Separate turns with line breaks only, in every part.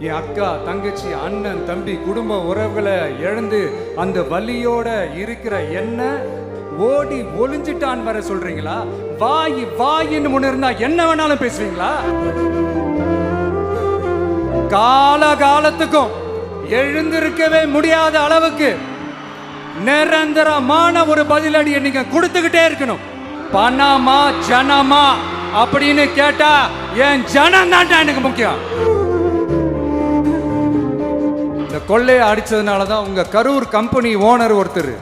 என் அக்கா தங்கச்சி அண்ணன் தம்பி குடும்ப உறவுகளை இழந்து அந்த வலியோட இருக்கிற என்ன ஓடி ஒளிஞ்சிட்டான் வர சொல்றீங்களா? வாய் வாயின்னு முன்ன இருந்தா என்ன வேணாலும் பேசுவீங்களா? காலகாலத்துக்கும் எழுந்திருக்கவே முடியாத அளவுக்கு நிரந்தரமான ஒரு பதிலடியை நீங்க கொடுத்துக்கிட்டே இருக்கணும். பணமா ஜனமா அப்படின்னு கேட்டா என் ஜனம் தான் எனக்கு முக்கியம். இந்த கொள்ளையை அடிச்சதுனாலதான் உங்க கரூர் கம்பெனி ஓனர் ஒருத்தர்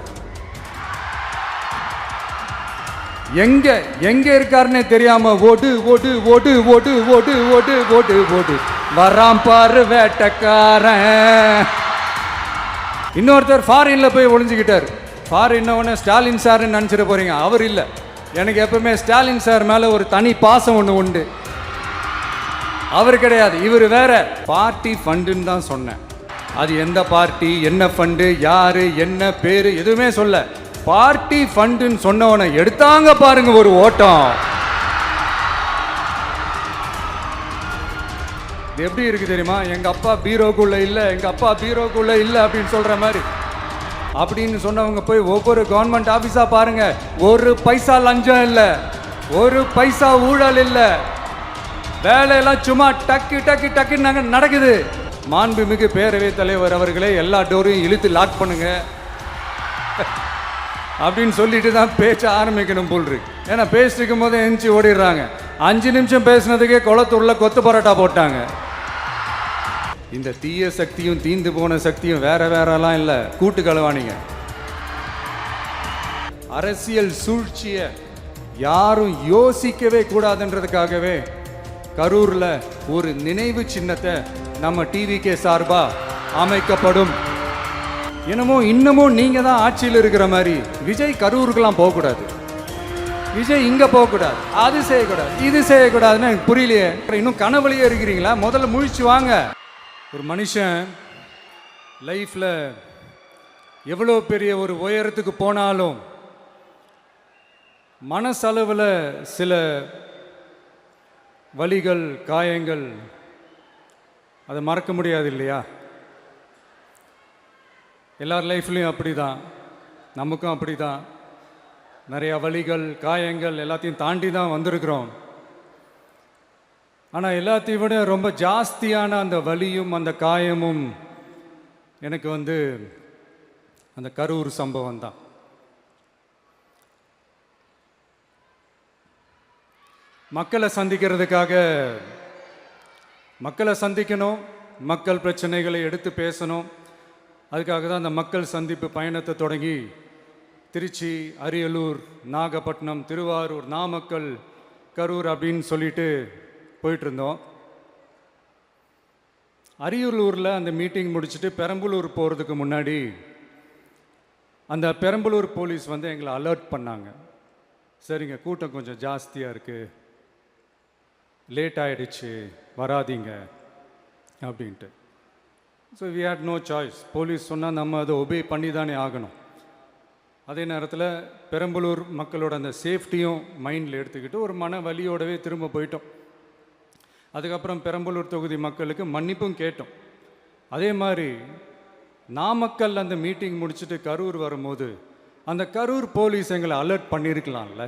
எங்க எங்க இருக்காருன்னே தெரியாம ஓடு ஓடு ஓடு ஓடு ஓடு ஓடு ஓடு ஓடு வராம் பாரு வேட்டக்காரன். இன்னொருத்தர் ஃபாரின்ல போய் ஒளிஞ்சுக்கிட்டார். ஃபாரின் ஸ்டாலின் சார் நினைச்சிட போறீங்க, அவர் இல்லை. எனக்கு எப்பவுமே ஸ்டாலின் சார் மேல ஒரு தனி பாசம் ஒன்று உண்டு. அவர் கிடையாது, இவர் வேற. பார்ட்டி ஃபண்டுன்னு தான் சொன்னேன். அது எந்த பார்ட்டி, என்ன ஃபண்டு, யாரு, என்ன பேரு எதுவுமே சொல்ல. பார்ட்டி ஃபண்டுன்னு சொன்னவனை எடுத்தாங்க பாருங்க ஒரு ஓட்டம். எப்படி இருக்கு தெரியுமா? எங்க அப்பா பீரோக்குள்ள இல்ல, எங்க அப்பா பீரோக்குள்ள இல்ல அப்படின்னு சொல்ற மாதிரி. அப்படின்னு சொன்னவங்க போய் ஒவ்வொரு கவர்மெண்ட் ஆபீஸா பாருங்க. ஒரு பைசா லஞ்சம் இல்ல, ஒரு பைசா ஊழல் இல்ல. வேலையெல்லாம் சும்மா டக்கு டக்கு டக்கு நடக்குது. மாண்புமிகு பேரவைத் தலைவர் அவர்களே, எல்லா டோரையும் இழுத்து லாக் பண்ணுங்க அப்படின்னு சொல்லிட்டு தான் பேச்ச ஆரம்பிக்கணும் போல் இருக்கு. ஏன்னா பேசிட்டு இருக்கும் போது எந்திச்சு ஓடிடுறாங்க. 5 நிமிஷம் பேசினதுக்கே குளத்தூர்ல கொத்து பரோட்டா போட்டாங்க. இந்த தீய சக்தியும் தீந்து போன சக்தியும் வேற வேறலாம் இல்ல, கூட்டு களவாணிங்க. அரசியல் சூழ்ச்சிய யாரும் யோசிக்கவே கூடாதுன்றதுக்காகவே கரூர்ல ஒரு நினைவு சின்னத்தை நம்ம டிவிகே சார்பா அமைக்கப்படும். என்னமோ இன்னமும் நீங்க தான் ஆட்சியில் இருக்கிற மாதிரி விஜய் கரூருக்கெல்லாம் போகக்கூடாது, விஜய் இங்க போகக்கூடாது, அது செய்யக்கூடாது, இது செய்யக்கூடாதுன்னு எனக்கு புரியலையே. இன்னும் கனவுலையே இருக்கிறீங்களா? முதல்ல முழிச்சு வாங்க. ஒரு மனுஷன் லைஃப்ல எவ்வளோ பெரிய ஒரு உயரத்துக்கு போனாலும் மனசளவில் சில வலிகள் காயங்கள் அதை மறக்க முடியாது இல்லையா? எல்லார் லைஃப்லையும் அப்படி தான், நமக்கும் அப்படி தான். நிறையா வலிகள் காயங்கள் எல்லாத்தையும் தாண்டி தான் வந்திருக்கிறோம். ஆனால் எல்லாத்தையும் விட ரொம்ப ஜாஸ்தியான அந்த வலியும் அந்த காயமும் எனக்கு அந்த கரூர் சம்பவம் தான். மக்களை சந்திக்கிறதுக்காக மக்களை சந்திக்கணும், மக்கள் பிரச்சனைகளை எடுத்து பேசணும். அதுக்காக தான் அந்த மக்கள் சந்திப்பு பயணத்தை தொடங்கி திருச்சி, அரியலூர், நாகப்பட்டினம், திருவாரூர், நாமக்கல், கரூர் அப்படின்னு சொல்லிட்டு போயிட்டு இருந்தோம். அரியலூரில் அந்த மீட்டிங் முடிச்சுட்டு பெரம்பலூர் போகிறதுக்கு முன்னாடி அந்த பெரம்பலூர் போலீஸ் எங்களை அலர்ட் பண்ணாங்க. சரிங்க, கூட்டம் கொஞ்சம் ஜாஸ்தியாக இருக்குது, லேட் ஆகிடுச்சு, வராதிங்க அப்படின்ட்டு. So we had no choice. Police சொன்னால் நம்ம அதை ஒபே பண்ணி தானே ஆகணும். அதே நேரத்தில் பெரம்பலூர் மக்களோட அந்த சேஃப்டியும் மைண்டில் எடுத்துக்கிட்டு ஒரு மன வலியோடவே திரும்ப போயிட்டோம். அதுக்கப்புறம் பெரம்பலூர் தொகுதி மக்களுக்கு மன்னிப்பும் கேட்டோம். அதே மாதிரி நாமக்கல் அந்த மீட்டிங் முடிச்சுட்டு கரூர் வரும்போது அந்த கரூர் போலீஸ் எங்களை அலர்ட் பண்ணியிருக்கலாம்ல.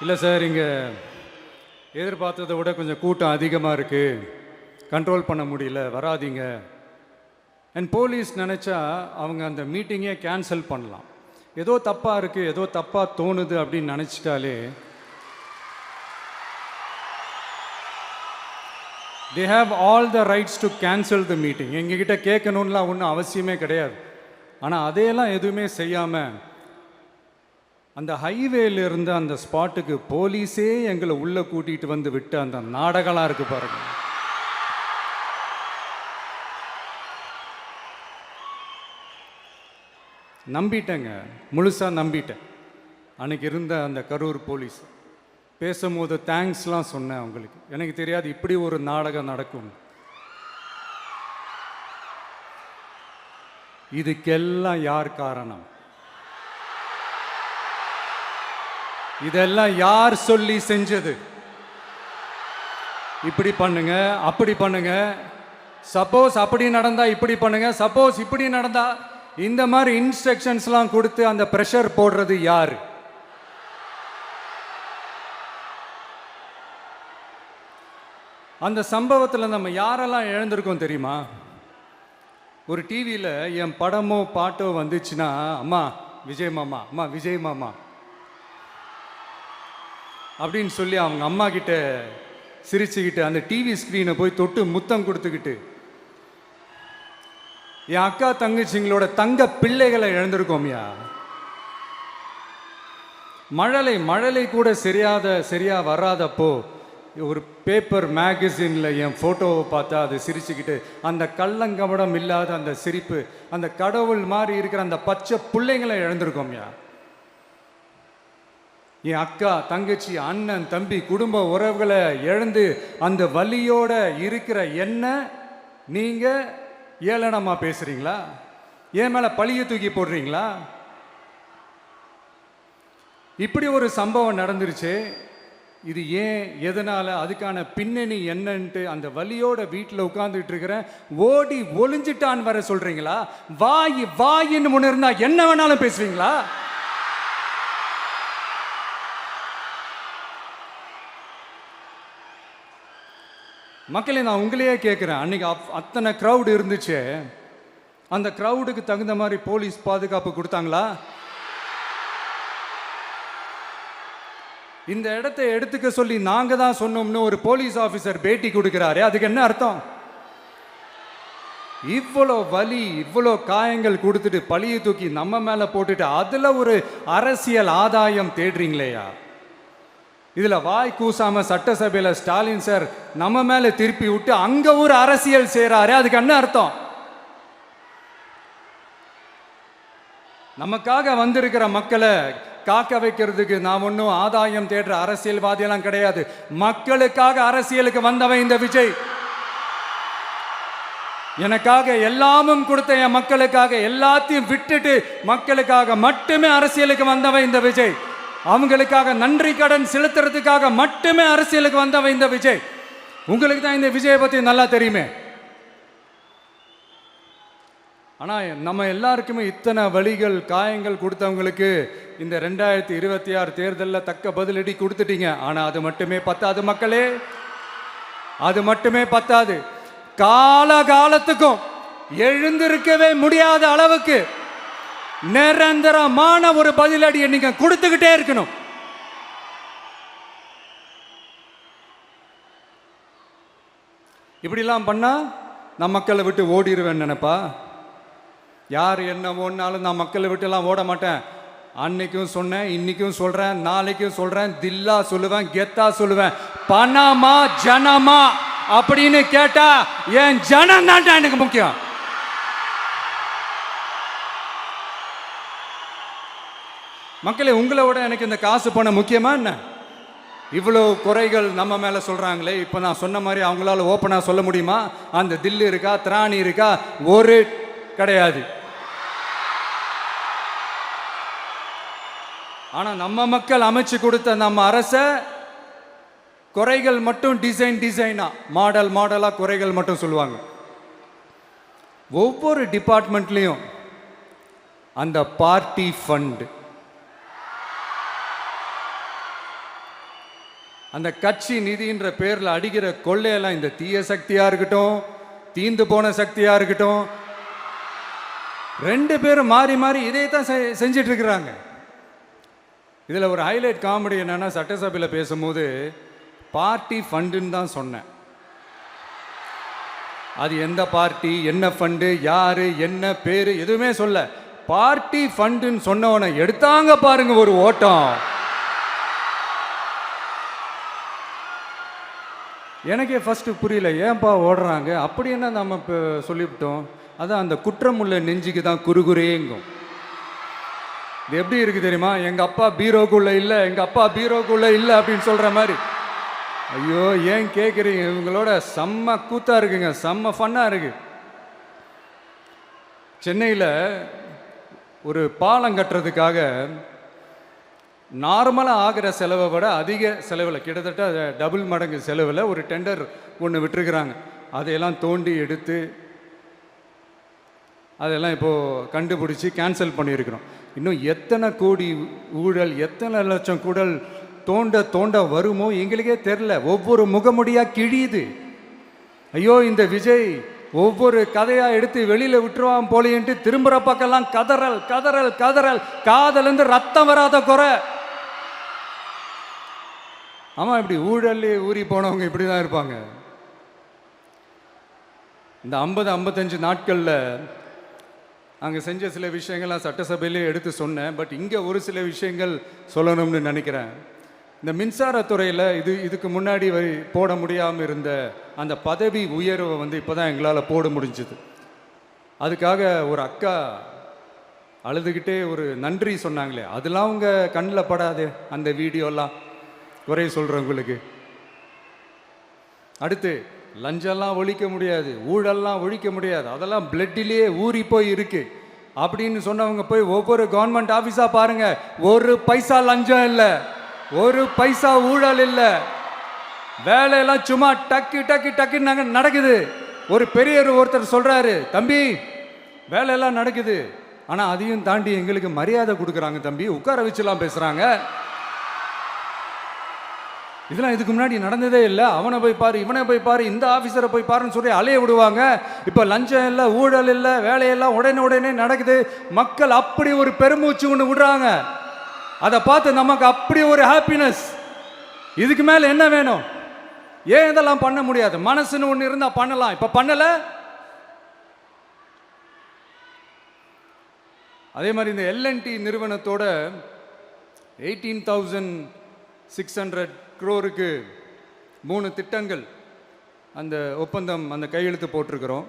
இல்லை சார், இங்கே எதிர்பார்த்ததை விட கொஞ்சம் கூட்டம் அதிகமாக இருக்குது, கண்ட்ரோல் பண்ண முடியல, வராதிங்க. அண்ட் போலீஸ் நினச்சா அவங்க அந்த மீட்டிங்கே கேன்சல் பண்ணலாம். ஏதோ தப்பாக இருக்குது, ஏதோ தப்பாக தோணுது அப்படின்னு நினச்சிட்டாலே they have all the rights to cancel the meeting. எங்ககிட்ட கேட்கணும்லாம் ஒன்றும் அவசியமே கிடையாது. ஆனால் அதையெல்லாம் எதுவுமே செய்யாமல் அந்த ஹைவேல இருந்து அந்த ஸ்பாட்டுக்கு போலீஸே எங்களை உள்ளே கூட்டிகிட்டு வந்து விட்டு அந்த நாடகம்லாம் இருக்கு பாருங்க. நம்பிட்டேங்க, முழுசாக நம்பிட்டேன். அன்னைக்கு இருந்த அந்த கரூர் போலீஸ் பேசும்போது தேங்க்ஸ்லாம் சொன்னேன் அவங்களுக்கு. எனக்கு தெரியாது இப்படி ஒரு நாடகம் நடக்கும். இதுக்கெல்லாம் யார் காரணம்? இதெல்லாம் யார் சொல்லி செஞ்சது? இப்படி பண்ணுங்க, அப்படி பண்ணுங்க, சப்போஸ் அப்படி நடந்தா இப்படி பண்ணுங்க, சப்போஸ் இப்படி நடந்தா இந்த மாதிரி இன்ஸ்ட்ரக்ஷன்ஸ்லாம் கொடுத்து அந்த பிரஷர் போடுறது யார்? அந்த சம்பவத்தில் நம்ம யாரெல்லாம் இழந்திருக்கோம் தெரியுமா? ஒரு டிவியில் என் படமோ பாட்டோ வந்துச்சுன்னா, அம்மா விஜய் மாமா, அம்மா விஜய் மாமா அப்படின்னு சொல்லி அவங்க அம்மா கிட்ட சிரிச்சுக்கிட்டு அந்த டிவி ஸ்க்ரீனை போய் தொட்டு முத்தம் கொடுத்துக்கிட்டு என் அக்கா தங்கச்சிங்களோட தங்க பிள்ளைகளை இழந்திருக்கோம்யா. மழலை கூட சரியா வராதப்போ ஒரு பேப்பர் மேகசினில் என் ஃபோட்டோவை பார்த்தா அது சிரிச்சுக்கிட்டு அந்த கள்ளங்கபடம் இல்லாத அந்த சிரிப்பு, அந்த கடவுள் மாதிரி இருக்கிற அந்த பச்சை பிள்ளைங்களை இழந்திருக்கோம்யா. என் அக்கா தங்கச்சி அண்ணன் தம்பி குடும்ப உறவுகளை இழந்து அந்த வலியோட இருக்கிற என்ன நீங்க ஏளனமா பேசுறீங்களா? என் மேல பழிய தூக்கி போடுறீங்களா? இப்படி ஒரு சம்பவம் நடந்துருச்சு. இது ஏன், எதனால, அதுக்கான பின்னணி என்னன்ட்டு அந்த வலியோட வீட்டில் உட்கார்ந்துட்டு இருக்கிறேன். ஓடி ஒளிஞ்சிட்டான்னு வர சொல்றீங்களா? வாயின்னு ஒன்று இருந்தா என்ன வேணாலும் பேசுவீங்களா? மக்களே, நான் உங்களையே கேட்குறேன், அன்னைக்கு அத்தனை க்ரௌடு இருந்துச்சு, அந்த க்ரௌடுக்கு தகுந்த மாதிரி போலீஸ் பாதுகாப்பு கொடுத்தாங்களா? இந்த இடத்தை எடுத்துக்க சொல்லி நாங்க தான் சொன்னோம்னு ஒரு போலீஸ் ஆஃபீஸர் பேட்டி கொடுக்கிறாரு, அதுக்கு என்ன அர்த்தம்? இவ்வளோ வலி, இவ்வளோ காயங்கள் கொடுத்துட்டு பழியை தூக்கி நம்ம மேல போட்டுட்டு அதுல ஒரு அரசியல் ஆதாயம் தேடுறீங்களேயா? இதுல வாய் கூசாம சட்டசபையில ஸ்டாலின் சார் நம்ம மேல திருப்பி விட்டு அங்க ஒரு அரசியல் செய்றாரு, அதுக்கு என்ன அர்த்தம்? நமக்காக வந்திருக்கிற மக்களை காக்க வைக்கிறதுக்கு நான் ஒன்றும் ஆதாயம் தேடுற அரசியல்வாதியெல்லாம் கிடையாது. மக்களுக்காக அரசியலுக்கு வந்தவன் இந்த விஜய். எனக்காக எல்லாமும் கொடுத்த என் மக்களுக்காக எல்லாத்தையும் விட்டுட்டு மக்களுக்காக மட்டுமே அரசியலுக்கு வந்தவன் இந்த விஜய். அவங்களுக்காக நன்றி கடன் செலுத்துறதுக்காக மட்டுமே அரசியலுக்கு வந்தவன் இந்த விஜய். உங்களுக்கு தான் இந்த விஜயை பத்தி நல்லா தெரியுமே. ஆனா நம்ம எல்லாருக்குமே இத்தனை வலிகள் காயங்கள் கொடுத்தவங்களுக்கு இந்த 2026 தேர்தலில் தக்க பதிலடி கொடுத்துட்டீங்க. ஆனா அது மட்டுமே பத்தாது மக்களே, அது மட்டுமே பத்தாது. காலகாலத்துக்கும் எழுந்திருக்கவே முடியாத அளவுக்கு நிரந்தரமான ஒரு பதிலடியை நீங்க கொடுத்துக்கிட்டே இருக்கணும். இப்படிலாம் பண்ணா நான் மக்களை விட்டு ஓடிடுவேன் நினைப்பா? யார் என்ன ஓடினாலும் நான் மக்களை விட்டு எல்லாம் ஓட மாட்டேன். அன்னைக்கும் சொன்னேன், இன்னைக்கும் சொல்றேன், நாளைக்கும் சொல்றேன், தில்லா சொல்லுவேன், கெத்தா சொல்லுவேன். பணமா ஜனமா அப்படின்னு கேட்டா என் ஜனம் தான் எனக்கு முக்கியம். மக்களே, உங்களை விட எனக்கு இந்த காசு பணம் முக்கியமா என்ன? இவ்வளோ குறைகள் நம்ம மேலே சொல்கிறாங்களே, இப்போ நான் சொன்ன மாதிரி அவங்களால ஓப்பனாக சொல்ல முடியுமா? அந்த தில்லு இருக்கா, திராணி இருக்கா? ஒரு கிடையாது. ஆனால் நம்ம மக்கள் அமைச்சு கொடுத்த நம்ம அரசை குறைகள் மட்டும் டிசைனா மாடலாக குறைகள் மட்டும் சொல்லுவாங்க. ஒவ்வொரு டிபார்ட்மெண்ட்லேயும் அந்த பார்ட்டி ஃபண்ட், அந்த கட்சி நிதின்ற பேரில் அடிக்கிற கொள்ளையெல்லாம் இந்த தீய சக்தியாக இருக்கட்டும், தீந்து போன சக்தியாக இருக்கட்டும், ரெண்டு பேரும் மாறி மாறி இதே தான் செஞ்சிட்டு இருக்கிறாங்க. இதில் ஒரு ஹைலைட் காமெடி என்னன்னா, சட்டசபையில் பேசும்போது பார்ட்டி ஃபண்டுன்னு தான் சொன்னேன். அது எந்த பார்ட்டி, என்ன ஃபண்டு, யாரு, என்ன பேரு, எதுவுமே சொல்ல. பார்ட்டி ஃபண்டுன்னு சொன்னவனை எடுத்தாங்க பாருங்க ஒரு ஓட்டம். எனக்கே ஃபஸ்ட்டு புரியல, ஏன்பா ஓடுறாங்க? அப்படி என்ன நம்ம இப்போ சொல்லிவிட்டோம்? அதான் அந்த குற்றம் உள்ள நெஞ்சுக்கு தான் குறுகுறேங்கும். இது எப்படி இருக்குது தெரியுமா? எங்கள் அப்பா பீரோக்குள்ளே இல்லை, எங்கள் அப்பா பீரோக்குள்ளே இல்லை அப்படின்னு சொல்கிற மாதிரி. ஐயோ, ஏன் கேட்குறீங்க? இவங்களோட செம்ம கூத்தாக இருக்குங்க, செம்ம ஃபன்னாக இருக்குது. சென்னையில் ஒரு பாலம் கட்டுறதுக்காக நார்மலாக ஆகிற செலவை விட அதிக செலவில் கிட்டத்தட்ட டபுள் மடங்கு செலவில் ஒரு டெண்டர் ஒன்று விட்டுருக்குறாங்க. அதையெல்லாம் தோண்டி எடுத்து அதெல்லாம் இப்போது கண்டுபிடிச்சி கேன்சல் பண்ணியிருக்கிறோம். இன்னும் எத்தனை கோடி ஊழல், எத்தனை லட்சம் கூடல் தோண்ட தோண்ட வருமோ எங்களுக்கே தெரில. ஒவ்வொரு முகமுடியாக கிழியுது. ஐயோ, இந்த விஜய் ஒவ்வொரு கதையாக எடுத்து வெளியில் விட்டுருவான் போலேன்ட்டு திரும்புகிற பக்கம்லாம் கதறல் கதறல் கதறல், காதலேருந்து ரத்தம் வராத குறை. ஆமாம், இப்படி ஊழல்லே ஊறி போனவங்க இப்படி தான் இருப்பாங்க. இந்த 50-55 நாட்களில் அங்கே செஞ்ச சில விஷயங்கள்லாம் சட்டசபையிலே எடுத்து சொன்னேன். பட் இங்கே ஒரு சில விஷயங்கள் சொல்லணும்னு நினைக்கிறேன். இந்த மின்சாரத்துறையில் இதுக்கு முன்னாடி போட முடியாமல் இருந்த அந்த பதவி உயர்வை இப்போ தான் எங்களால் போட முடிஞ்சுது. அதுக்காக ஒரு அக்கா அழுதுகிட்டே ஒரு நன்றி சொன்னாங்களே, அதெல்லாம் அவங்க கண்ணில் படாதே அந்த வீடியோலாம் குறை சொல்கிறவங்களுக்கு. அடுத்து லஞ்சம்லாம் ஒழிக்க முடியாது, ஊழல்லாம் ஒழிக்க முடியாது, அதெல்லாம் பிளட்டிலேயே ஊறி போய் இருக்கு அப்படின்னு சொன்னவங்க போய் ஒவ்வொரு கவர்மெண்ட் ஆஃபீஸாக பாருங்க, ஒரு பைசா லஞ்சம் இல்லை, ஒரு பைசா ஊழல் இல்லை, வேலையெல்லாம் சும்மா டக்கு டக்கு டக்குன்னு நடக்குது. ஒரு பெரியவர் ஒருத்தர் சொல்றாரு, தம்பி வேலையெல்லாம் நடக்குது, ஆனால் அதையும் தாண்டி எங்களுக்கு மரியாதை கொடுக்குறாங்க தம்பி, உட்கார வச்சுலாம் பேசுறாங்க. இதெல்லாம் இதுக்கு முன்னாடி நடந்ததே இல்லை. அவனை போய் பாரு, இவனை போய் பாரு, இந்த ஆஃபீஸரை போய் பாருன்னு சொல்லி அலைய விடுவாங்க. இப்போ லஞ்சம் இல்லை, ஊழல் இல்லை, வேலையெல்லாம் உடனே நடக்குது. மக்கள் அப்படி ஒரு பெருமூச்சு ஒன்று விடுறாங்க. அதை பார்த்து நமக்கு அப்படி ஒரு ஹாப்பினஸ். இதுக்கு மேலே என்ன வேணும்? ஏன் இதெல்லாம் பண்ண முடியாது? மனசுன்னு ஒன்று இருந்தால் பண்ணலாம். இப்போ பண்ணலை. அதே மாதிரி இந்த எல்என்டி நிறுவனத்தோட 18,600 crore 3 திட்டங்கள் அந்த ஒப்பந்தம், அந்த கையெழுத்து போட்டிருக்கிறோம்.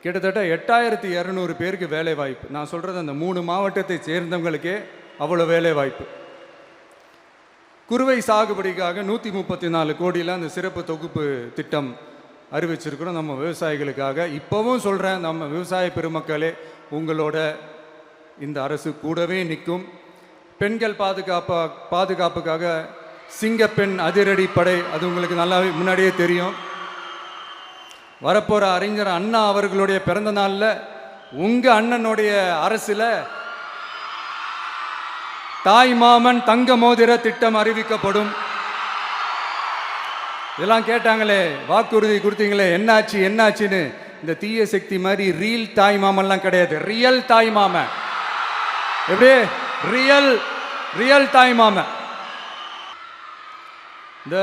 கிட்டத்தட்ட 8,200 பேருக்கு வேலை வாய்ப்பு. நான் சொல்கிறது அந்த 3 மாவட்டத்தை சேர்ந்தவங்களுக்கே அவ்வளோ வேலை வாய்ப்பு. குறுவை சாகுபடிக்காக 134 கோடியில் அந்த சிறப்பு தொகுப்பு திட்டம் அறிவிச்சிருக்கிறோம் நம்ம விவசாயிகளுக்காக. இப்போவும் சொல்கிறேன், நம்ம விவசாய பெருமக்களே, உங்களோட இந்த அரசு கூடவே நிற்கும். பெண்கள் பாதுகாப்புக்காக சிங்கப்பெண் அதிரடி படை, அது உங்களுக்கு நல்லா முன்னாடியே தெரியும். வரப்போகிற அறிஞர் அண்ணா அவர்களுடைய பிறந்த நாளில் உங்கள் அண்ணனுடைய அரசில் தாய் மாமன் தங்க மோதிர திட்டம் அறிவிக்கப்படும். இதெல்லாம் கேட்டாங்களே, வாக்குறுதி கொடுத்தீங்களே, என்னாச்சுன்னு. இந்த தீய சக்தி மாதிரி ரியல் தாய் மாமன்லாம் கிடையாது, ரியல் தாய் மாமன். எப்படி ரியல் தாய் மாமன். இந்த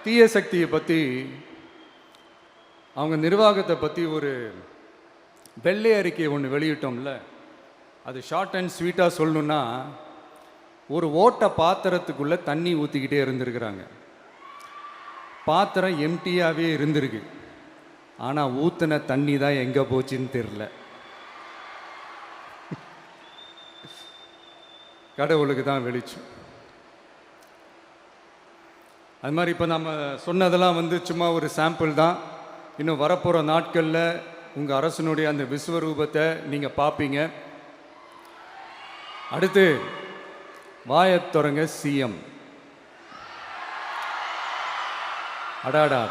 தீய சக்தியை பற்றி, அவங்க நிர்வாகத்தை பற்றி ஒரு வெள்ளை அறிக்கை ஒன்று வெளியிட்டோம்ல, அது ஷார்ட் அண்ட் ஸ்வீட்டாக சொல்லணுன்னா, ஒரு ஓட்ட பாத்திரத்துக்குள்ளே தண்ணி ஊற்றிக்கிட்டே இருந்திருக்கிறாங்க. பாத்திரம் எம்டியாகவே இருந்திருக்கு, ஆனால் ஊற்றின தண்ணி தான் எங்கே போச்சுன்னு தெரில. கடவுளுக்கு தான் வெளிச்சம். அது மாதிரி இப்போ நம்ம சொன்னதெல்லாம் சும்மா ஒரு சாம்பிள் தான். இன்னும் வரப்போகிற நாட்களில் உங்கள் அரசனுடைய அந்த விஸ்வரூபத்தை நீங்கள் பார்ப்பீங்க. அடுத்து வாயத்தொடங்க சிஎம். அடாடா,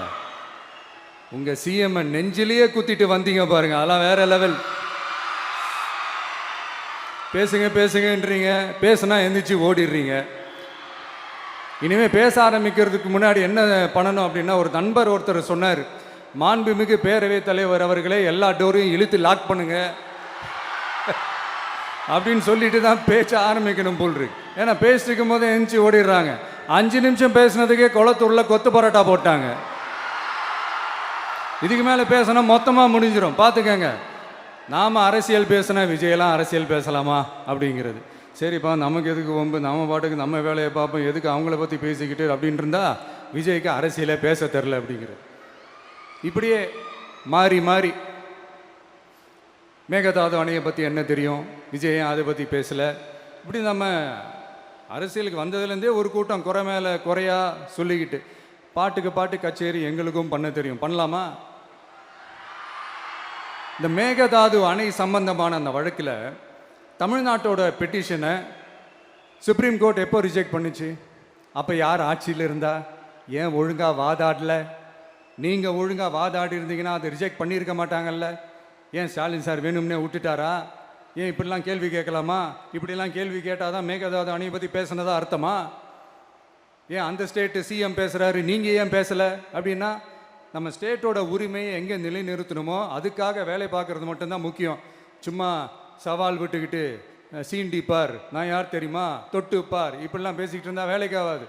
உங்கள் சிஎம்ஐ நெஞ்சிலேயே குத்திட்டு வந்தீங்க பாருங்க, அதெல்லாம் வேற லெவல். பேசுங்கன்றீங்க, பேசுனா எந்திரிச்சு ஓடிடுறீங்க. இனிமேல் பேச ஆரம்பிக்கிறதுக்கு முன்னாடி என்ன பண்ணணும் அப்படின்னா, ஒரு நண்பர் ஒருத்தர் சொன்னார், மாண்புமிகு பேரவைத் தலைவர் அவர்களே, எல்லா டோரையும் இழுத்து லாக் பண்ணுங்க அப்படின்னு சொல்லிட்டு தான் பேச்ச ஆரம்பிக்கணும் போல் இருக்கு. ஏன்னா பேசிருக்கும் போதே எந்திரிச்சு ஓடிடுறாங்க. 5 நிமிஷம் பேசுனதுக்கே குளத்தூரில் கொத்து பரோட்டா போட்டாங்க. இதுக்கு மேலே பேசினா மொத்தமாக முடிஞ்சிடும், பார்த்துக்கங்க. நாம் அரசியல் பேசினா விஜயெல்லாம் அரசியல் பேசலாமா அப்படிங்கிறது. சரிப்பா, நமக்கு எதுக்கு வம்பு, நம்ம பாட்டுக்கு நம்ம வேலையை பார்ப்போம், எதுக்கு அவங்கள பற்றி பேசிக்கிட்டு அப்படின்னு இருந்தால் விஜய்க்கு அரசியலே பேச தெரில அப்படிங்கிறது. இப்படியே மாறி மாறி மேகதாது அணையை பற்றி என்ன தெரியும், விஜய் அதை பற்றி பேசலை. இப்படி நம்ம அரசியலுக்கு வந்ததுலேருந்தே ஒரு கூட்டம் குறை மேலே குறையா சொல்லிக்கிட்டு, பாட்டுக்கு பாட்டு கச்சேரி எங்களுக்கும் பண்ண தெரியும், பண்ணலாமா? இந்த மேகதாது அணை சம்பந்தமான அந்த வழக்கில் தமிழ்நாட்டோட பெட்டிஷனை சுப்ரீம் கோர்ட் எப்போ ரிஜெக்ட் பண்ணுச்சு? அப்போ யார் ஆட்சியில் இருந்தா? ஏன் ஒழுங்காக வாதாடல? நீங்கள் ஒழுங்காக வாதாடி இருந்தீங்கன்னா அதை ரிஜெக்ட் பண்ணியிருக்க மாட்டாங்கல்ல. ஏன் ஸ்டாலின் சார் வேணும்னே விட்டுட்டாரா? ஏன் இப்படிலாம் கேள்வி கேட்கலாமா? இப்படிலாம் கேள்வி கேட்டால் தான் மேகதாது அணையை பற்றி பேசுனதா அர்த்தமா? ஏன் அந்த ஸ்டேட்டு சிஎம் பேசுகிறாரு, நீங்கள் ஏன் பேசலை? அப்படின்னா நம்ம ஸ்டேட்டோட உரிமையை எங்கே நிலைநிறுத்தணுமோ அதுக்காக வேலை பார்க்குறது மட்டும்தான் முக்கியம். சும்மா சவால் விட்டுக்கிட்டு சீண்டிப்பார், நான் யார் தெரியுமா, தொட்டுப்பார், இப்படிலாம் பேசிக்கிட்டு இருந்தால் வேலைக்கு ஆகாது.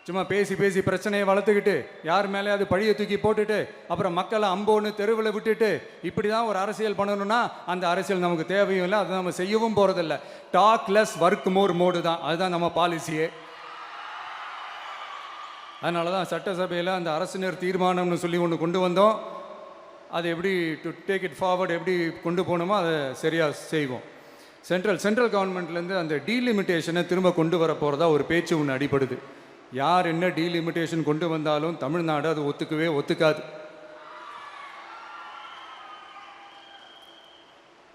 சும்மா பேசி பேசி பிரச்சனையை வளர்த்துக்கிட்டு யார் மேலேயாவது பழியை தூக்கி போட்டுட்டு அப்புறம் மக்களை அம்போன்னு தெருவில் விட்டுட்டு இப்படி தான் ஒரு அரசியல் பண்ணணும்னா அந்த அரசியல் நமக்கு தேவையும் இல்லை, அதை நம்ம செய்யவும் போகிறதில்ல. Talk less work more mode தான், அதுதான் நம்ம பாலிசியே. அதனால தான் சட்டசபையில் அந்த அரசினர் தீர்மானம்னு சொல்லி ஒன்று கொண்டு வந்தோம். அதை எப்படி டு டேக் இட் ஃபார்வர்ட் எப்படி கொண்டு போகணுமோ அதை சரியாக செய்வோம். சென்ட்ரல் கவர்மெண்ட்லேருந்து அந்த டீலிமிட்டேஷனை திரும்ப கொண்டு வர போகிறதா ஒரு பேச்சு ஒன்று அடிபடுது. யார் என்ன டீலிமிட்டேஷன் கொண்டு வந்தாலும் தமிழ்நாடு அது ஒத்துக்காது.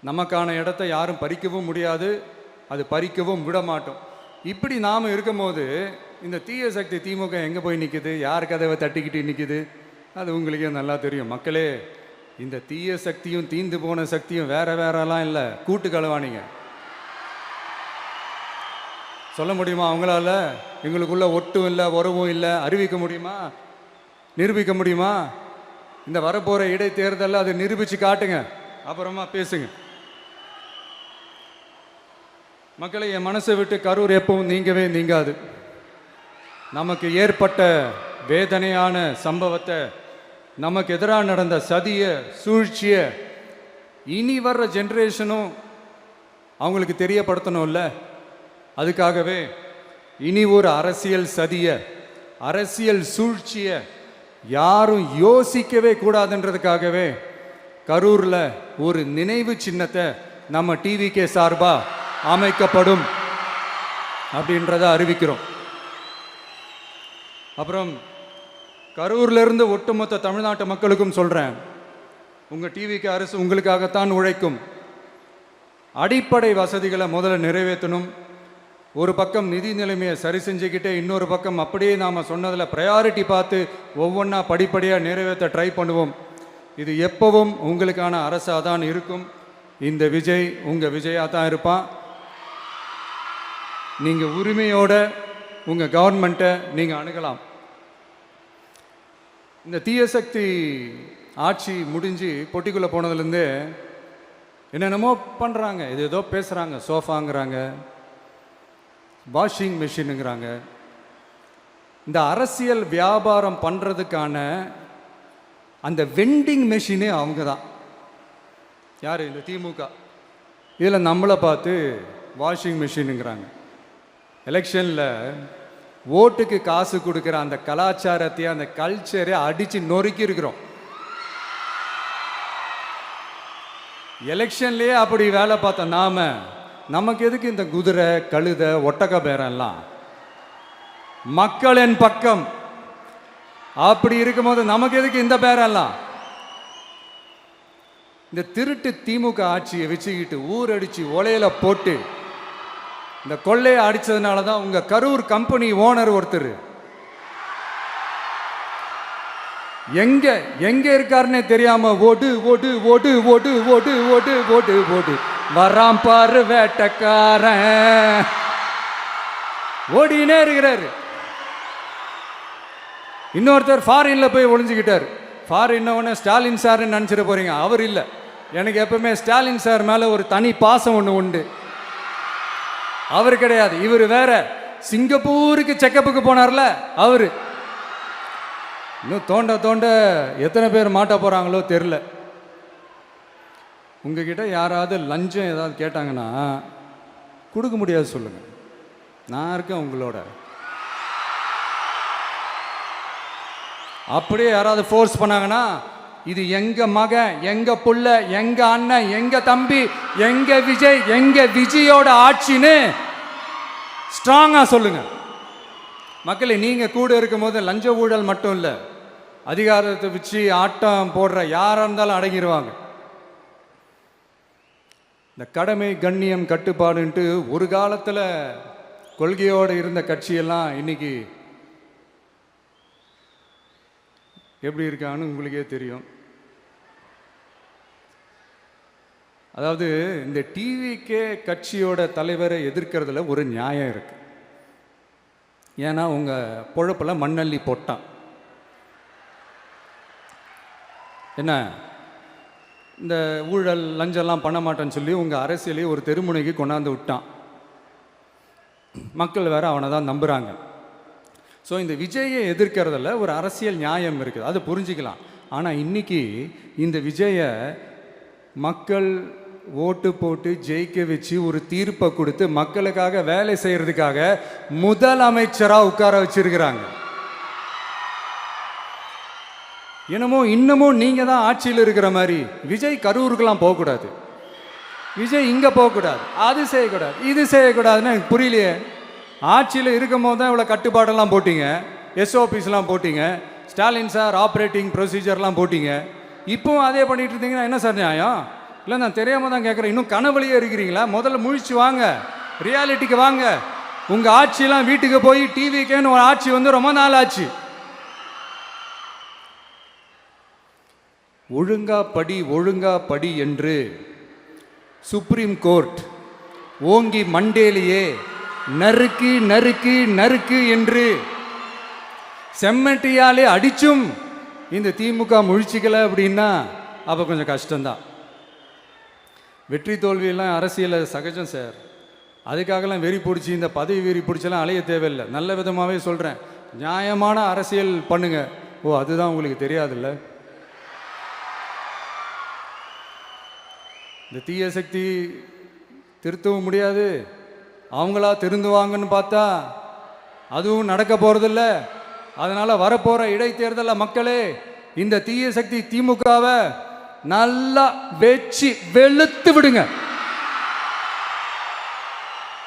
நமக்கான இடத்த யாரும் பறிக்கவும் முடியாது, அது பறிக்கவும் விட மாட்டோம். இப்படி நாம் இருக்கும்போது இந்த தீய சக்தி திமுக எங்கே போய் நிற்குது, யார் கதவை தட்டிக்கிட்டு நிற்குது, அது உங்களுக்கே நல்லா தெரியும். மக்களே, இந்த தீய சக்தியும் தீந்து போன சக்தியும் வேறலாம் இல்லை, கூட்டு களவாணிங்க. சொல்ல முடியுமா அவங்களால? எங்களுக்குள்ள ஒட்டும் இல்லை, உறவும் இல்லை, அறிவிக்க முடியுமா, நிரூபிக்க முடியுமா? இந்த வரப்போகிற இடைத்தேர்தலில் அதை நிரூபித்து காட்டுங்க, அப்புறமா பேசுங்க. மக்களை, என் மனசை விட்டு கரூர் எப்பவும் நீங்கவே நீங்காது. நமக்கு ஏற்பட்ட வேதனையான சம்பவத்தை, நமக்கு எதிராக நடந்த சதிய சூழ்ச்சிய இனி வர்ற ஜென்ரேஷனும் அவங்களுக்கு தெரியப்படுத்தணும்ல. அதுக்காகவே இனி ஒரு அரசியல் சதிய, அரசியல் சூழ்ச்சிய யாரும் யோசிக்கவே கூடாதுன்றதுக்காகவே கரூரில் ஒரு நினைவு சின்னத்தை நம்ம டிவிகே சார்பா அமைக்கப்படும் அப்படின்றத அறிவிக்கிறோம். அப்புறம் கரூர்ல இருந்து ஒட்டுமொத்த தமிழ்நாட்டு மக்களுக்கும் சொல்றேன், உங்க டிவிக்கு அரசு உங்களுக்காகத்தான் உழைக்கும். அடிப்படை வசதிகளை முதல்ல நிறைவேற்றணும். ஒரு பக்கம் நிதி நிலைமையை சரி செஞ்சுக்கிட்டே இன்னொரு பக்கம் அப்படியே நாம் சொன்னதில் ப்ரையாரிட்டி பார்த்து ஒவ்வொன்றா படிப்படியாக நிறைவேற்ற ட்ரை பண்ணுவோம். இது எப்பவும் உங்களுக்கான அரசாக தான் இருக்கும். இந்த விஜய் உங்கள் விஜயாக தான் இருப்பான். நீங்கள் உரிமையோட உங்கள் கவர்மெண்ட்டை நீங்கள் அணுகலாம். இந்த தீயசக்தி ஆட்சி முடிஞ்சு பொட்டிக்குள்ளே போனதுலேருந்து என்னென்னமோ பண்ணுறாங்க, இது ஏதோ பேசுகிறாங்க, சோஃபாங்கிறாங்க, வாஷிங் மிஷினுங்கிறாங்க. இந்த அரசியல் வியாபாரம் பண்ணுறதுக்கான அந்த வெண்டிங் மெஷினே அவங்க தான். யார்? இந்த திமுக. இதில் நம்மளை பார்த்து வாஷிங் மிஷினுங்கிறாங்க. எலெக்ஷனில் ஓட்டுக்கு காசு கொடுக்குற அந்த கலாச்சாரத்தையே, அந்த கல்ச்சரை அடித்து நொறுக்கி இருக்கிறோம். எலெக்ஷன்லேயே அப்படி வேலை பார்த்த நமக்கு எதுக்கு இந்த குதிரை, கழுதை, ஒட்டக பேரெல்லாம்? மக்களின் பக்கம் அப்படி இருக்கும்போது நமக்கு எதுக்கு இந்த பேரெல்லாம்? இந்த திருட்டு திமுக ஆட்சியை வச்சுக்கிட்டு ஊரடிச்சு ஒலையில போட்டு இந்த கொள்ளையை அடிச்சதுனால தான் உங்க கரூர் கம்பெனி ஓனர் ஒருத்தர் எங்க எங்க இருக்காருன்னே தெரியாம ஓடு ஓடு ஓடு ஓடு ஓடு ஓடு ஓடு ஓடு வராம் பாரு வேட்டக்காரன் ஓடினே இருக்கிறாரு. இன்னொருத்தர் ஃபாரின்ல போய் ஒளிஞ்சுக்கிட்டார். ஃபாரின் ஸ்டாலின் சார்ன்னு நினச்சிட்டு போறீங்க, அவர் இல்லை. எனக்கு எப்பவுமே ஸ்டாலின் சார் மேல ஒரு தனி பாசம் ஒன்று உண்டு. அவர் கிடையாது, இவர் வேற. சிங்கப்பூருக்கு செக்கப்புக்கு போனார்ல அவரு. இன்னும் தோண்ட தோண்ட எத்தனை பேர் மாட்ட போறாங்களோ தெரியல. உங்ககிட்ட யாராவது லஞ்சம் ஏதாவது கேட்டாங்கன்னா கொடுக்க முடியாது சொல்லுங்க, நான் இருக்கேன் உங்களோட. அப்படியே யாராவது ஃபோர்ஸ் பண்ணாங்கன்னா இது எங்க மகன், எங்க புள்ள, எங்க அண்ணன், எங்க தம்பி, எங்க விஜய், எங்க விஜயோட ஆட்சின்னு ஸ்ட்ராங்கா சொல்லுங்க. மக்களே, நீங்க கூட இருக்கும் போது லஞ்ச ஊழல் மட்டும் இல்லை, அதிகாரத்தை வச்சு ஆட்டம் போடுற யாரா இருந்தாலும் அடங்கிடுவாங்க. இந்த கடமை கண்ணியம் கட்டுப்பாடுன்ட்டு ஒரு காலத்தில் கொள்கையோடு இருந்த கட்சியெல்லாம் இன்னைக்கு எப்படி இருக்கான்னு உங்களுக்கே தெரியும். அதாவது இந்த டிவிகே கட்சியோட தலைவரை எதிர்க்கிறதுல ஒரு நியாயம் இருக்கு. ஏன்னா உங்கள் பொழப்பில் மண்ணள்ளி போட்டான். என்ன இந்த ஊழல் லஞ்சம்லாம் பண்ண மாட்டேன்னு சொல்லி உங்கள் அரசியலையே ஒரு தெருமுனைக்கு கொண்டாந்து விட்டான். மக்கள் வேற அவனை தான் நம்புகிறாங்க. ஸோ இந்த விஜயை எதிர்க்கிறதுல ஒரு அரசியல் நியாயம் இருக்குது, அதை புரிஞ்சிக்கலாம். ஆனால் இன்னைக்கு இந்த விஜயை மக்கள் ஓட்டு போட்டு ஜெயிக்க வச்சு ஒரு தீர்ப்பை கொடுத்து மக்களுக்காக வேலை செய்யறதுக்காக முதலமைச்சராக உட்கார வச்சிருக்கிறாங்க. என்னமோ இன்னமும் நீங்கள் தான் ஆட்சியில் இருக்கிற மாதிரி விஜய் கரூருக்கெல்லாம் போகக்கூடாது, விஜய் இங்கே போகக்கூடாது, அது செய்யக்கூடாது, இது செய்யக்கூடாதுன்னு எனக்கு புரியலையே. ஆட்சியில் இருக்கும் போது தான் இவ்வளோ கட்டுப்பாடெல்லாம் போட்டிங்க, எஸ்ஓபிஸ்லாம் போட்டிங்க, ஸ்டாலின் சார் ஆப்ரேட்டிங் ப்ரொசீஜர்லாம் போட்டிங்க. இப்போவும் அதே பண்ணிட்டு இருந்தீங்கன்னா என்ன சார் நியாயம்? இல்லை நான் தெரியாமல் தான் கேட்குறேன். இன்னும் கனவுலையே இருக்கிறீங்களா? முதல்ல முழிச்சு வாங்க, ரியாலிட்டிக்கு வாங்க. உங்கள் ஆட்சியெல்லாம் வீட்டுக்கு போய் டிவிக்கேன்னு ஒரு ஆட்சி வந்து ரொம்ப நாள் ஆச்சு. ஒழுங்கா படி என்று சுப்ரீம் கோர்ட் ஓங்கி மண்டேலியே நறுக்கு நறுக்கு நறுக்கு என்று செம்மட்டியாலே அடிச்சும் இந்த திமுக முழிச்சிக்கல அப்படின்னா அப்போ கொஞ்சம் கஷ்டம்தான். வெற்றி தோல்வியெல்லாம் அரசியலில் சகஜம் சார். அதுக்காகலாம் வெறி பிடிச்சி இந்த பதவி வெறி பிடிச்செல்லாம் அலைய தேவையில்லை. நல்ல விதமாகவே சொல்கிறேன், நியாயமான அரசியல் பண்ணுங்க. ஓ அதுதான் உங்களுக்கு தெரியாதுல்ல? இந்த தீய சக்தி திருத்தவும் முடியாது, அவங்களா திருந்துவாங்கன்னு பார்த்தா அதுவும் நடக்க போகிறதில்ல. அதனால் வரப்போகிற இடைத்தேர்தலில் மக்களே இந்த தீய சக்தி திமுகவை நல்லா வெச்சு வெளுத்து விடுங்க.